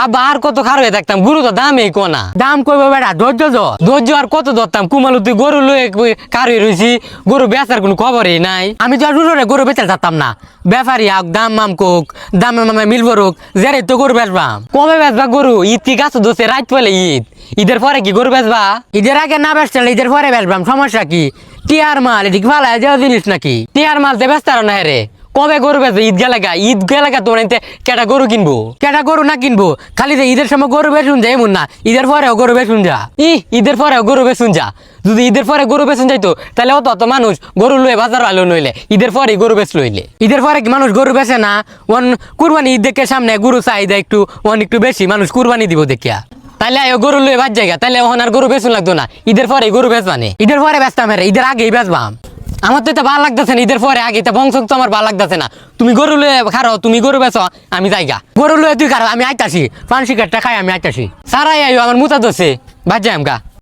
আবার আর কত খারাপ হয়ে থাকতাম, গরু তো দামই কোনা দাম কইবে বেটা, ধৈর্য আর কত ধরতাম। কুমালু তুই গরু লয়ে কার হয়ে রয়েছি, গরু বেচার কোনো খবরই নাই। আমি তো আর গরু বেচা যাতাম না, ব্যাপারী হোক দাম মাম কোক, দামে মামে মিলবো রোক, জেরে তো গরু বেচবাম। কবে বেচবা গরু? ঈদ কি গাছ দোষে রাত পলে ঈদের পরে কি গরু বেচবা? ঈদের আগে না বেচলে ঈদের পরে বেচবাম, সমস্যা কি? টিয়ার মাল এটি ভালো দেওয়া জিনিস নাকি? টিয়ার মাল তে বেচতার না রে। কবে গরু বেচবে? ঈদ গেলাগা তোর কেটা গরু কিনবো, কেটা গরু না কিনবো? খালি যে ঈদের সময় গরু বেচুন যায় এমন না, ঈদের পরেও গরু বেচুন যা। ঈদের পরেও গরু বেচুন যা। যদি ঈদের পরে গরু বেচুন যাইতো তাহলে অত মানুষ গরু লয়ে বাজার আলো নইলে ঈদের পরে গরু বেচ লইলে। ঈদের পরে কি মানুষ গরু বেচে না? কুরবানি ঈদ দেখে সামনে গরু চাহিদা একটু বেশি, মানুষ কুরবানি দিব দেখিয়া। তাহলে গরু লয়ে বাজ জায়গা, তাহলে ওখানে আর গরু বেচুন লাগতো না। ঈদের পরে গরু বেচবানে, ঈদের পরে বেচতাম রে, ঈদের আগেই বেচবাম। আমার তো এটা ভালো লাগতেছে না, ঈদের পরে আগে বংশ তো আমার ভালো লাগতেছে না। তুমি গরু লয়ে খারো, তুমি গরু বেচো, আমি যাইগা। গরু লয়ে তুই খারো, আমি আইতাছি, পান সিগারেটটা খাই আমি আইতাছি। সারাই আইও, আমার মুতা দোষে বাজ যাই আমগা।